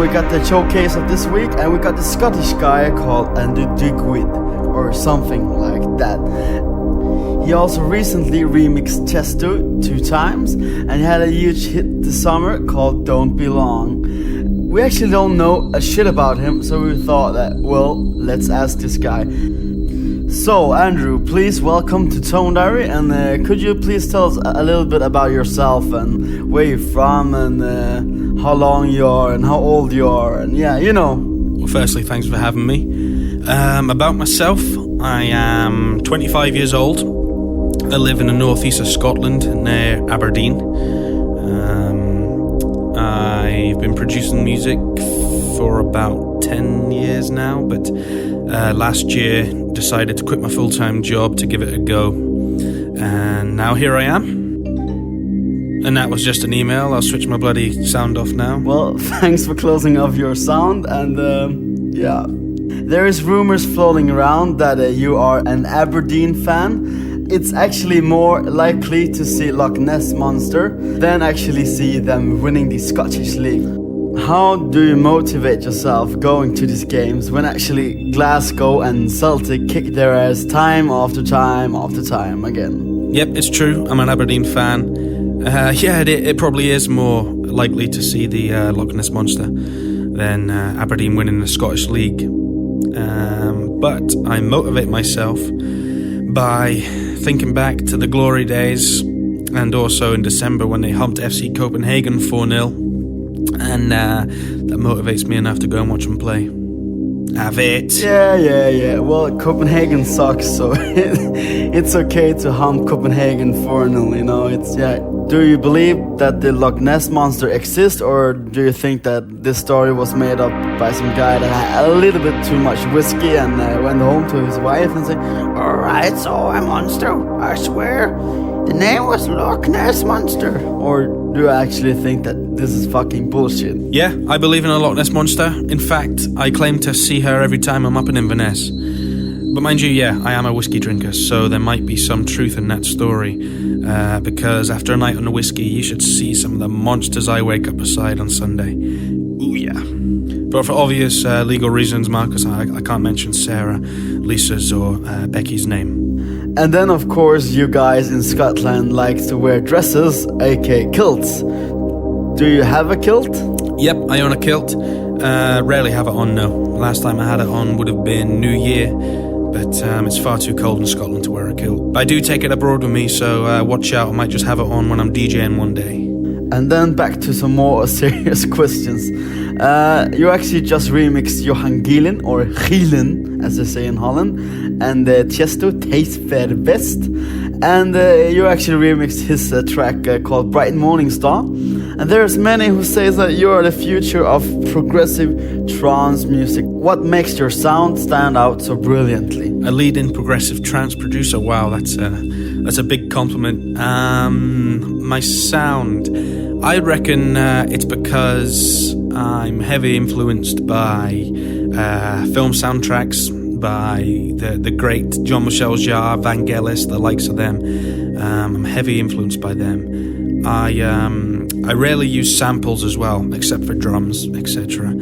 we got the showcase of this week, and we got the Scottish guy called Duguid, or something like that. He also recently remixed Schössow 2 times, and he had a huge hit this summer called Don't Belong. We actually don't know a shit about him, so we thought that, well, let's ask this guy. So, Andrew, please welcome to Tone Diary, and could you please tell us a little bit about yourself and where you're from and how long you are and how old you are, and yeah, you know. Well, firstly, thanks for having me. About myself, I am 25 years old. I live in the northeast of Scotland, near Aberdeen. I've been producing music for about 10 years now, but last year decided to quit my full-time job to give it a go. And now here I am. And that was just an email. I'll switch my bloody sound off now. Well, thanks for closing off your sound, and yeah. There is rumors floating around that you are an Aberdeen fan. It's actually more likely to see Loch Ness Monster than actually see them winning the Scottish League. How do you motivate yourself going to these games when actually Glasgow and Celtic kick their ass time after time after time again? Yep, it's true. I'm an Aberdeen fan. Yeah, it probably is more likely to see the Loch Ness Monster than Aberdeen winning the Scottish League. But I motivate myself by thinking back to the glory days, and also in December when they humped FC Copenhagen 4-0, and that motivates me enough to go and watch them play. Have it. Yeah. Well, Copenhagen sucks, so it's okay to hump Copenhagen 4-0, you know, it's, yeah. Do you believe that the Loch Ness Monster exists, or do you think that this story was made up by some guy that had a little bit too much whiskey and went home to his wife and said, "Alright, so a monster, I swear, the name was Loch Ness Monster"? Or do you actually think that this is fucking bullshit? Yeah, I believe in a Loch Ness Monster. In fact, I claim to see her every time I'm up in Inverness. But mind you, yeah, I am a whiskey drinker, so there might be some truth in that story. Because after a night on the whiskey, you should see some of the monsters I wake up beside on Sunday. Ooh, yeah. But for obvious legal reasons, Marcus, I can't mention Sarah, Lisa's, or Becky's name. And then, of course, you guys in Scotland like to wear dresses, aka kilts. Do you have a kilt? Yep, I own a kilt. Rarely have it on, no. Last time I had it on would have been New Year. But it's far too cold in Scotland to wear a kilt. But I do take it abroad with me, so watch out, I might just have it on when I'm DJing one day. And then back to some more serious questions. You actually just remixed Johan Gielen, or Gielen, as they say in Holland, and Schössow Taste Fair Best. And you actually remixed his track called Bright Morning Star. And there's many who say that you are the future of progressive trance music. What makes your sound stand out so brilliantly? A leading progressive trance producer. Wow, that's a big compliment. My sound, I reckon it's because I'm heavily influenced by film soundtracks, by the great Jean-Michel Jarre, Vangelis, the likes of them. I'm heavily influenced by them. I rarely use samples as well, except for drums, etc.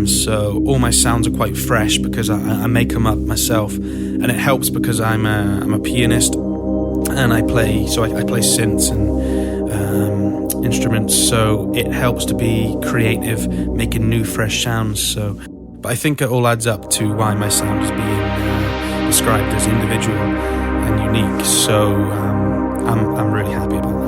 So all my sounds are quite fresh because I make them up myself, and it helps because I'm a pianist, and I play synths and instruments. So it helps to be creative, making new, fresh sounds. So, but I think it all adds up to why my sound is being described as individual and unique. So I'm really happy about that.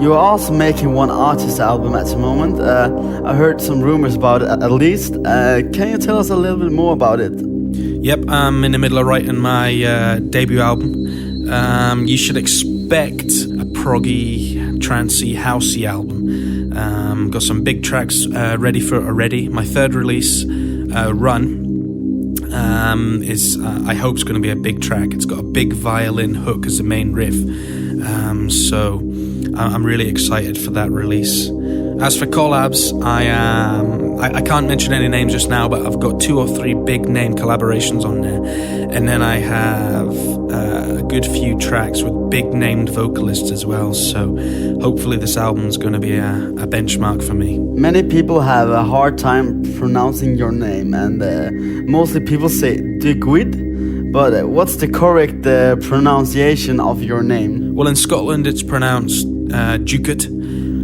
You're also making one artist album at the moment. I heard some rumors about it at least. Can you tell us a little bit more about it? Yep, I'm in the middle of writing my debut album. You should expect a proggy, trancey, housey album. Got some big tracks ready for it already. My third release, Run, is I hope it's going to be a big track. It's got a big violin hook as the main riff. So I'm really excited for that release. As for collabs, I can't mention any names just now, but I've got 2 or 3 big name collaborations on there. And then I have a good good few tracks with big named vocalists as well, so hopefully this album's going to be a benchmark for me. Many people have a hard time pronouncing your name, and mostly people say Duguid, but what's the correct pronunciation of your name? Well, in Scotland it's pronounced Duguid,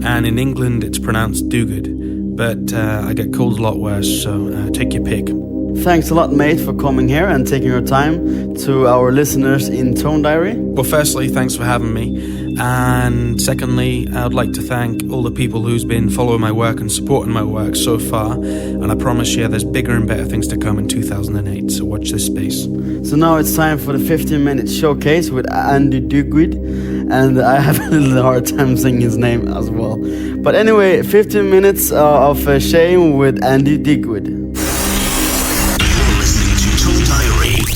and in England it's pronounced Duguid, but I get called a lot worse, so take your pick. Thanks a lot, mate, for coming here and taking your time to our listeners in Tone Diary. Well, firstly, thanks for having me. And secondly, I would like to thank all the people who's been following my work and supporting my work so far. And I promise you, there's bigger and better things to come in 2008, so watch this space. So now it's time for the 15-minute showcase with Andy Duguid. And I have a little hard time saying his name as well. But anyway, 15 minutes of shame with Andy Duguid.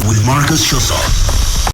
With Marcus Schössow.